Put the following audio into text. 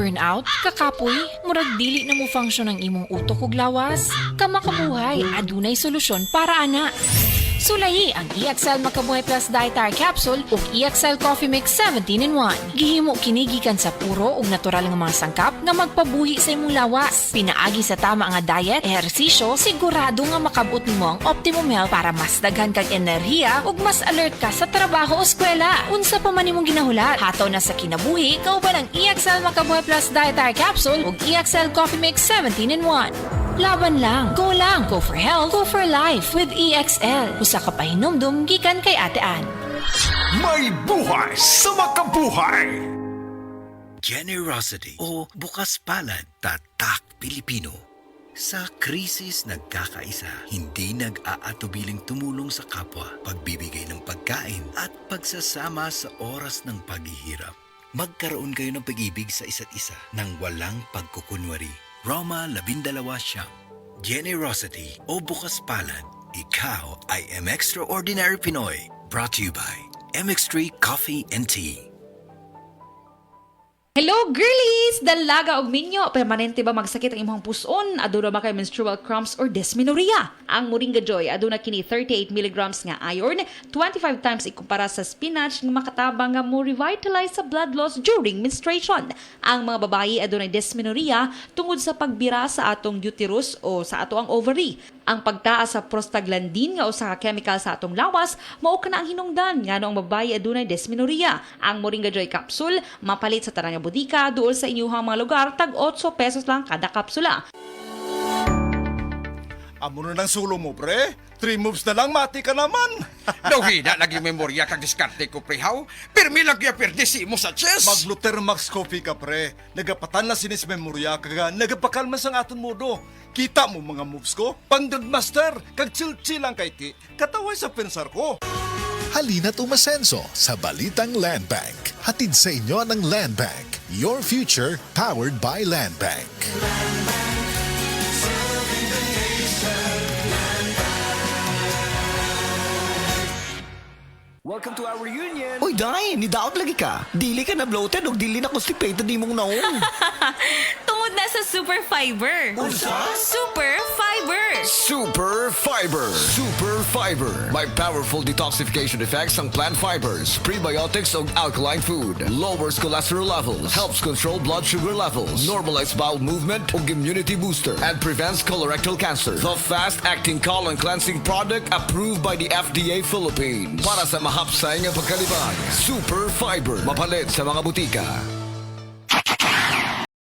burnout, kakapoy, murag dili na mo function ang imong utok ug lawas. Kamakabuhay, adunay solusyon para ana. Sulayi ang EXL Makabuhay Plus Dietary Capsule ug EXL Coffee Mix 17-in-1. Gihimo kini gikan sa puro ug natural nga mga sangkap nga magpabuhi sa imong lawas. Pinaagi sa tama nga diet, ehersisyo, sigurado nga makabot nimo ang optimum health para mas daghan kag enerhiya ug mas alert ka sa trabaho o eskwela. Unsa pa man imong ginahulat, hataw na sa kinabuhi, kauban ang EXL Makabuhay Plus Dietary Capsule ug EXL Coffee Mix 17-in-1. Laban lang, go for health, go for life with EXL. Usa ka pahinumdum gikan kay Ate Ann. May buhay sa makabuhay! Generosity o bukas palad, tatak Pilipino. Sa krisis nagkakaisa, hindi nag-aatubiling tumulong sa kapwa, pagbibigay ng pagkain at pagsasama sa oras ng paghihirap. Magkaroon kayo ng pag-ibig sa isa't isa nang walang pagkukunwari. Roma 12 siyam. Generosity o bukas palad, ikaw ay Extraordinary Pinoy. Brought to you by MX3 Coffee and Tea. Hello girlies! Dalaga og minyo, permanente ba magsakit ang imong puson? Aduna ba kay menstrual cramps or dysmenorrhea? Ang Moringa Joy aduna kini 38 mg nga iron, 25 times ikumpara sa spinach nga makatabang nga mo revitalize sa blood loss during menstruation. Ang mga babayi adunay dysmenorrhea tungod sa pagbira sa atong uterus o sa ato ang ovary. Ang pagtaas sa prostaglandin nga usa ka chemical sa atong lawas mao kana ang hinungdan ngano ang babayi adunay dysmenorrhea. Ang Moringa Joy capsule mapalit sa tanang bodika duol sa inyuhang mga lugar tag 8 pesos lang kada kapsula. Amo na ng sulo mo, pre. 3 moves na lang, mati ka naman. Dawhina lagi memorya kag diskarte ko prehaw. Pirmi lagi perdisi mo sa chess. Mag-Luther Max Coffee ka, pre. Nagapatan na sinis memorya kaga nagapakalman sang aton modo. Kita mo mga moves ko? Pang-master, kag chill-chill lang kay ti. Kataway sa pensar ko. Halina't umasenso sa Balitang Land Bank. Hatid sa inyo ng Land Bank. Your future powered by Land Bank. Welcome to our reunion! Uy, Day, nidaot lagi ka. Dili ka na bloated o dili na constipated di mong naong. Tungod na sa Super Fiber. Super Fiber! Super Fiber! Super Fiber! May powerful detoxification effects ang plant fibers, prebiotics o alkaline food. Lowers cholesterol levels, helps control blood sugar levels, normalize bowel movement o immunity booster, and prevents colorectal cancer. The fast-acting colon cleansing product approved by the FDA Philippines. Para sa mahapsay ng pagkalibang, Super Fiber. Mapalit sa mga butika.